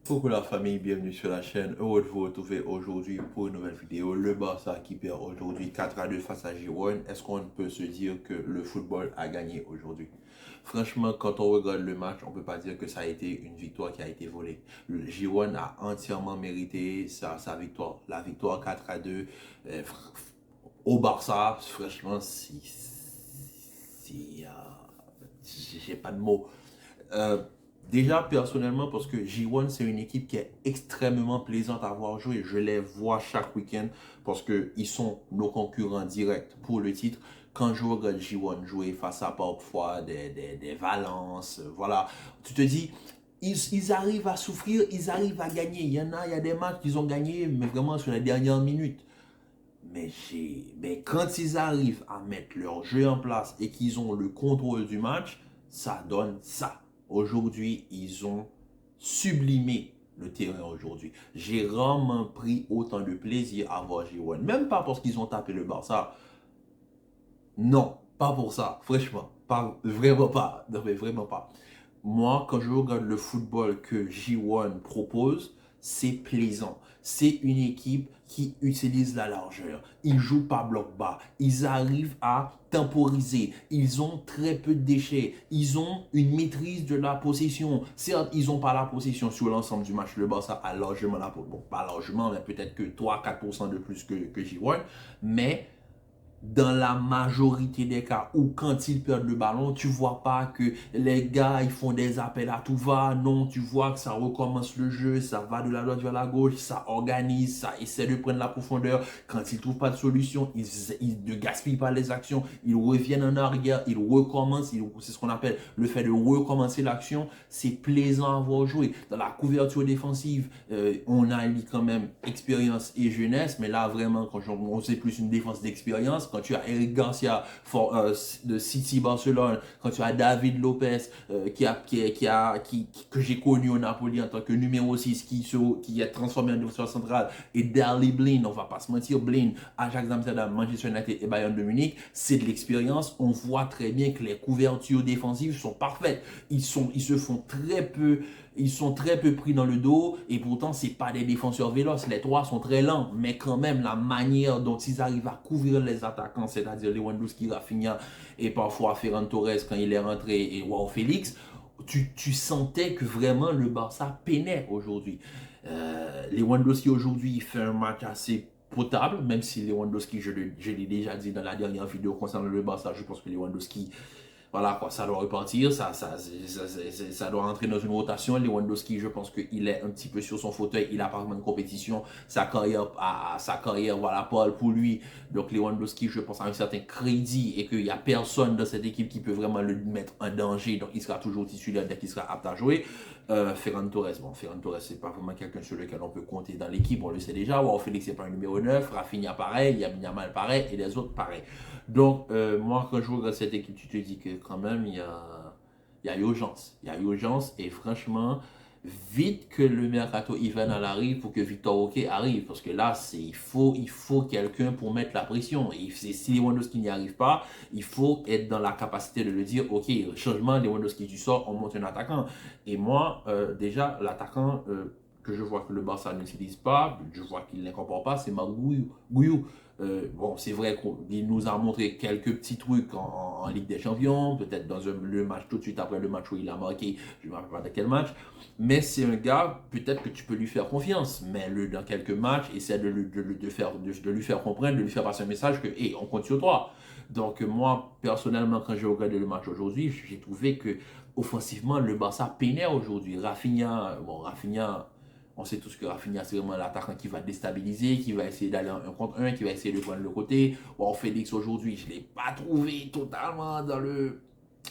Coucou la famille, bienvenue sur la chaîne. Heureux de vous retrouver aujourd'hui pour une nouvelle vidéo. Le Barça qui perd aujourd'hui 4-2 face à Girone. Est-ce qu'on peut se dire que le football a gagné aujourd'hui? Franchement, quand on regarde le match, on ne peut pas dire que ça a été une victoire qui a été volée. Le Girone a entièrement mérité sa victoire. La victoire 4-2 au Barça, franchement, j'ai pas de mots. Euh, Déjà, personnellement, parce que J1, c'est une équipe qui est extrêmement plaisante à voir jouer. Je les vois chaque week-end parce qu'ils sont nos concurrents directs pour le titre. Quand je regarde J1 jouer face à parfois des Valence, voilà, tu te dis, ils arrivent à souffrir, ils arrivent à gagner. Il y a des matchs qu'ils ont gagnés, mais vraiment sur les dernières minutes. Mais quand ils arrivent à mettre leur jeu en place et qu'ils ont le contrôle du match, ça donne ça. Aujourd'hui, ils ont sublimé le terrain aujourd'hui. J'ai rarement pris autant de plaisir à voir J1. Même pas parce qu'ils ont tapé le Barça. Non, pas pour ça. Franchement, pas, vraiment pas. Non, mais vraiment pas. Moi, quand je regarde le football que J1 propose, c'est plaisant. C'est une équipe qui utilise la largeur. Ils jouent pas bloc bas. Ils arrivent à temporiser. Ils ont très peu de déchets. Ils ont une maîtrise de la possession. Certes, ils n'ont pas la possession sur l'ensemble du match. Le Barça a largement la possession. Bon, pas largement, mais peut-être que 3-4% de plus que J1. Mais dans la majorité des cas où quand ils perdent le ballon, tu vois pas que les gars ils font des appels à tout va. Non, tu vois que ça recommence le jeu, ça va de la droite vers la gauche, ça organise, ça essaie de prendre la profondeur. Quand ils trouvent pas de solution, ils ne gaspillent pas les actions, ils reviennent en arrière, ils recommencent. C'est ce qu'on appelle le fait de recommencer l'action. C'est plaisant à voir jouer. Dans la couverture défensive, on a quand même expérience et jeunesse, mais là vraiment quand on sait plus une défense d'expérience. Quand tu as Eric Garcia de City Barcelone, quand tu as David Lopez que j'ai connu au Napoli en tant que numéro 6 qui est transformé en défenseur central, et Daley Blind, on va pas se mentir, Blind, Ajax Amsterdam, Manchester United et Bayern de Munich, c'est de l'expérience. On voit très bien que les couvertures défensives sont parfaites. Ils se font très peu, ils sont très peu pris dans le dos et pourtant c'est pas des défenseurs véloces. Les trois sont très lents, mais quand même la manière dont ils arrivent à couvrir les attaquants, c'est-à-dire Lewandowski, Rafinha et parfois Ferran Torres quand il est rentré et Joao Félix, tu sentais que vraiment le Barça peinait aujourd'hui. Lewandowski aujourd'hui il fait un match assez potable, même si Lewandowski, je l'ai déjà dit dans la dernière vidéo concernant le Barça, je pense que Lewandowski, voilà quoi, ça doit repartir, ça doit entrer dans une rotation. Lewandowski, je pense qu'il est un petit peu sur son fauteuil, il a pas vraiment de compétition, sa carrière voilà, parle pour lui. Donc Lewandowski, je pense, a un certain crédit et qu'il n'y a personne dans cette équipe qui peut vraiment le mettre en danger, donc il sera toujours titulaire dès qu'il sera apte à jouer. Ferran Torres, c'est pas vraiment quelqu'un sur lequel on peut compter dans l'équipe, on le sait déjà. Wow, Félix, c'est pas un numéro 9, Rafinha pareil, Yamin Yamal pareil, et les autres pareil. Donc, moi, quand je regarde cette équipe, tu te dis que quand même, il y a urgence. Il y a urgence et franchement, vite que le mercato hivernal arrive pour que Victor Roque arrive. Parce que là, il faut quelqu'un pour mettre la pression. Et si Lewandowski n'y arrive pas, il faut être dans la capacité de le dire, OK, changement, Lewandowski, tu sors, on monte un attaquant. Et moi, déjà, l'attaquant que je vois que le Barça n'utilise pas, je vois qu'il n'incorpore pas, c'est Magouillou. Bon, c'est vrai qu'il nous a montré quelques petits trucs en Ligue des Champions, peut-être dans le match tout de suite après le match où il a marqué, je ne me rappelle pas de quel match, mais c'est un gars, peut-être que tu peux lui faire confiance, mais dans quelques matchs, essaie de lui faire comprendre, de lui faire passer un message que, hey, on compte sur toi. Donc moi, personnellement, quand j'ai regardé le match aujourd'hui, j'ai trouvé que offensivement, le Barça peinait aujourd'hui. Rafinha, on sait tous que Rafinha, c'est vraiment l'attaquant qui va déstabiliser, qui va essayer d'aller en 1 contre 1, qui va essayer de prendre le côté. Bon, Félix, aujourd'hui, je ne l'ai pas trouvé totalement dans le.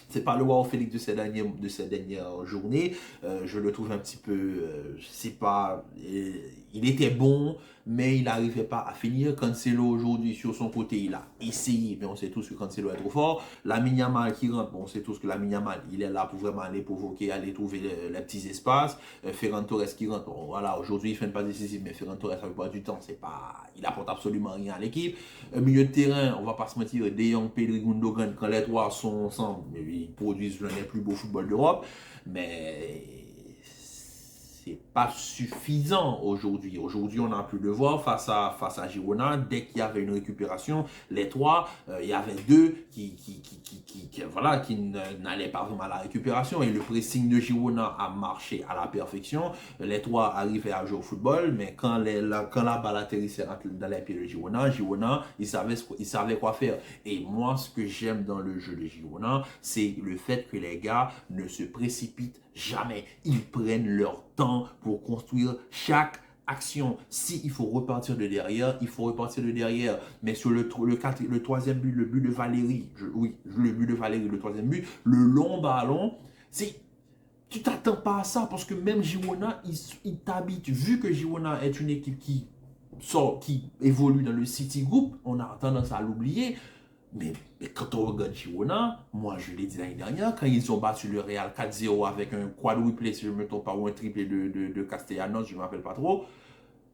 C'est pas le Wow Félix de ces dernières journées. Je le trouve un petit peu. Je sais pas. Il était bon, mais il n'arrivait pas à finir. Cancelo aujourd'hui, sur son côté, il a essayé, mais on sait tous que Cancelo est trop fort. La Yamal qui rentre, bon, on sait tous que la Yamal, il est là pour vraiment aller provoquer, aller trouver les petits espaces. Ferran Torres qui rentre, bon, voilà, aujourd'hui il fait une passe décisive, mais Ferran Torres avec pas du temps, c'est pas, il apporte absolument rien à l'équipe. Milieu de terrain, on va pas se mentir, De Jong, Pedri, Gundogan, quand les trois sont ensemble, ils produisent l'un des plus beaux footballs d'Europe, mais c'est pas suffisant aujourd'hui. Aujourd'hui, on a pu le voir face à Girona. Dès qu'il y avait une récupération, les trois, il y avait deux voilà, qui n'allaient pas vraiment à la récupération. Et le pressing de Girona a marché à la perfection. Les trois arrivaient à jouer au football, mais quand la balle atterrissait dans les pieds de Girona, il savait quoi faire. Et moi, ce que j'aime dans le jeu de Girona, c'est le fait que les gars ne se précipitent jamais. Ils prennent leur temps pour construire chaque action. S'il faut repartir de derrière, il faut repartir de derrière. Mais sur le troisième but, le but de Valérie, le but de Valérie, le troisième but, le long ballon, c'est... Tu t'attends pas à ça parce que même Girona, il t'habite. Vu que Girona est une équipe qui évolue dans le City Group, on a tendance à l'oublier. Mais quand on regarde Girona, moi je l'ai dit l'année dernière, quand ils ont battu le Real 4-0 avec un quadruplé, si je ne me trompe pas, ou un triplé de Castellanos, je ne me rappelle pas trop.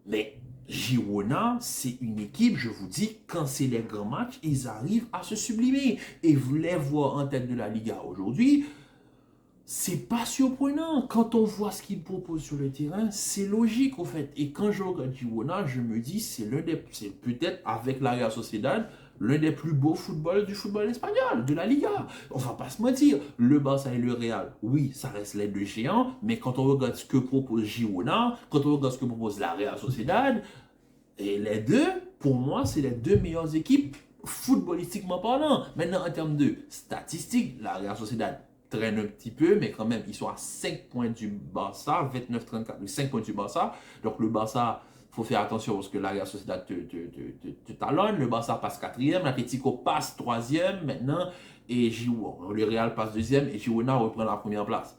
Mais Girona, c'est une équipe, je vous dis, quand c'est les grands matchs, ils arrivent à se sublimer. Et vous les voir en tête de la Liga aujourd'hui, c'est pas surprenant. Quand on voit ce qu'ils proposent sur le terrain, c'est logique au fait. Et quand je regarde Girona, je me dis, c'est peut-être avec la Real Sociedad, l'un des plus beaux footballs du football espagnol, de la Liga. On va pas se mentir. Le Barça et le Real, oui, ça reste les deux géants, mais quand on regarde ce que propose Girona, quand on regarde ce que propose la Real Sociedad, et les deux, pour moi, c'est les deux meilleures équipes footballistiquement parlant. Maintenant, en termes de statistiques, la Real Sociedad traîne un petit peu, mais quand même, ils sont à 5 points du Barça, 29-34, 5 points du Barça. Donc, le Barça, il faut faire attention parce que la Real Sociedad te talonne. Le Barça passe 4e, l'Atlético passe 3e maintenant, et le Real passe 2e, et Girona reprend la première place.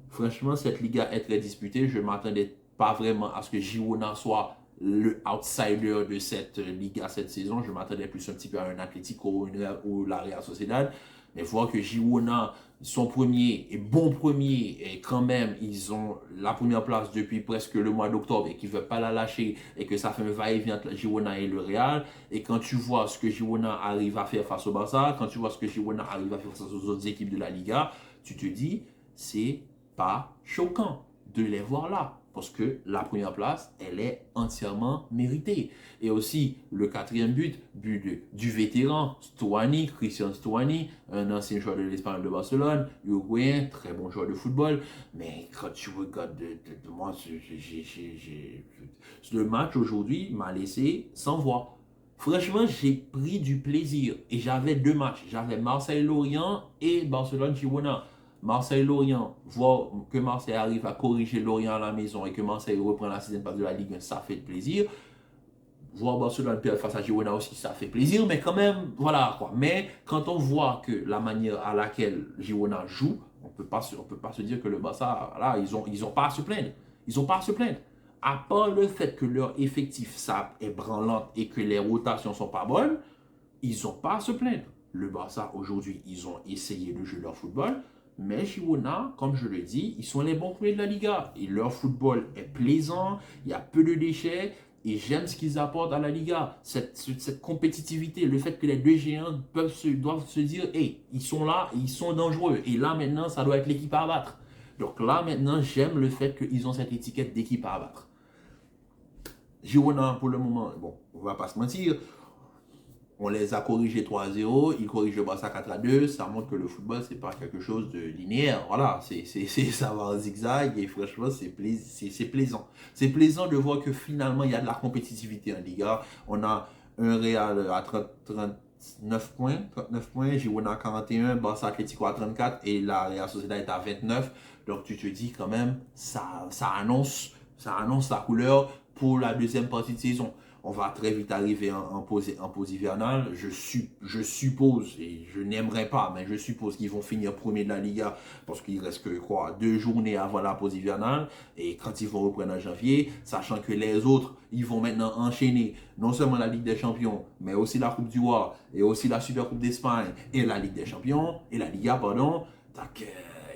Franchement, cette Liga est très disputée. Je ne m'attendais pas vraiment à ce que Girona soit le outsider de cette Liga cette saison. Je m'attendais plus un petit peu à un Atlético ou la Real Sociedad. Mais voir que Girona sont premiers et bon premier et quand même ils ont la première place depuis presque le mois d'octobre et qu'ils ne veulent pas la lâcher et que ça fait un va-et-vient entre Girona et le Real. Et quand tu vois ce que Girona arrive à faire face au Barça, quand tu vois ce que Girona arrive à faire face aux autres équipes de la Liga, tu te dis c'est pas choquant de les voir là. Parce que la première place, elle est entièrement méritée. Et aussi, le quatrième du vétéran, Stuani, Christian Stuani, un ancien joueur de l'Espagnol de Barcelone, uruguayen, très bon joueur de football. Mais quand tu regardes moi, le match aujourd'hui m'a laissé sans voix. Franchement, j'ai pris du plaisir. Et j'avais deux matchs. J'avais Marseille-Lorient et Barcelone-Girona. Marseille-Lorient, voir que Marseille arrive à corriger Lorient à la maison et que Marseille reprend la 6e place de la Ligue 1, ça fait plaisir. Voir Barcelone perdre face à Girona aussi, ça fait plaisir, mais quand même, voilà quoi. Mais quand on voit que la manière à laquelle Girona joue, on peut pas se dire que le Barça, là, ils ont pas à se plaindre. Ils ont pas à se plaindre. À part le fait que leur effectif, ça est branlant et que les rotations sont pas bonnes, ils ont pas à se plaindre. Le Barça, aujourd'hui, ils ont essayé de jouer leur football. Mais Girona, comme je le dis, ils sont les bons premiers de la Liga. Et leur football est plaisant, il y a peu de déchets. Et j'aime ce qu'ils apportent à la Liga. Cette compétitivité, le fait que les deux géants doivent se dire, hey, ils sont là, ils sont dangereux. Et là, maintenant, ça doit être l'équipe à abattre. Donc là, maintenant, j'aime le fait qu'ils ont cette étiquette d'équipe à abattre. Girona, pour le moment, bon, on ne va pas se mentir. On les a corrigés 3-0, ils corrigent le Barça 4-2, ça montre que le football, c'est pas quelque chose de linéaire. Voilà, ça va en zigzag et franchement, c'est plaisant. C'est plaisant de voir que finalement, il y a de la compétitivité en Liga. On a un Real à 39 points, Girona à 41, Barça Atlético à 34 et la Real Sociedad est à 29. Donc tu te dis quand même, ça annonce la couleur pour la deuxième partie de saison. On va très vite arriver en pause hivernale. Je suppose, et je n'aimerais pas, mais je suppose qu'ils vont finir premier de la Liga parce qu'il reste que quoi, 2 journées avant la pause hivernale. Et quand ils vont reprendre en janvier, sachant que les autres, ils vont maintenant enchaîner non seulement la Ligue des Champions, mais aussi la Coupe du Roi, et aussi la Super Coupe d'Espagne, et la Ligue des Champions, et la Liga, pardon. Donc,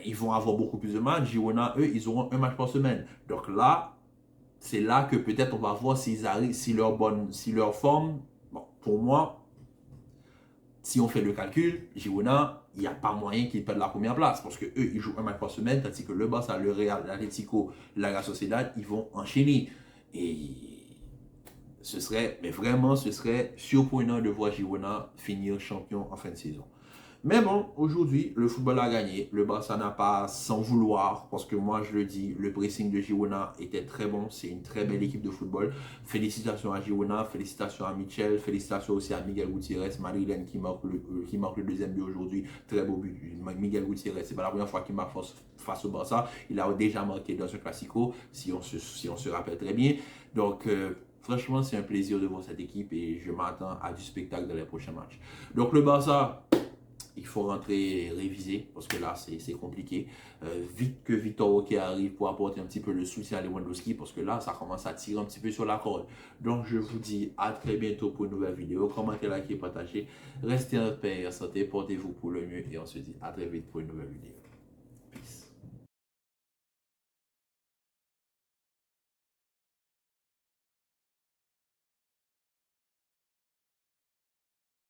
ils vont avoir beaucoup plus de matchs. Girona, eux, ils auront un match par semaine. Donc là, c'est là que peut-être on va voir s'ils arrivent, si leur forme, bon, pour moi, si on fait le calcul, Girona, il n'y a pas moyen qu'ils perdent la première place parce que eux, ils jouent un match par semaine, tandis que le Barça, le Real, l'Atlético, la Real Sociedad, ils vont enchaîner. Et mais vraiment, ce serait surprenant de voir Girona finir champion en fin de saison. Mais bon, aujourd'hui, le football a gagné. Le Barça n'a pas sans vouloir, parce que moi je le dis, le pressing de Girona était très bon. C'est une très belle équipe de football. Félicitations à Girona, félicitations à Michel, félicitations aussi à Miguel Gutiérrez, Madrilène qui marque le deuxième but aujourd'hui. Très beau but. Miguel Gutiérrez, c'est pas la première fois qu'il marque face au Barça. Il a déjà marqué dans un classico, si on se rappelle très bien. Donc, franchement, c'est un plaisir de voir cette équipe et je m'attends à du spectacle dans les prochains matchs. Donc, le Barça, il faut rentrer réviser parce que là c'est compliqué. Vite que Victor Roque arrive pour apporter un petit peu le soutien à Lewandowski parce que là ça commence à tirer un petit peu sur la corde. Donc je vous dis à très bientôt pour une nouvelle vidéo. Commentez, likez, partagez. Restez en paix et en santé, portez-vous pour le mieux et on se dit à très vite pour une nouvelle vidéo.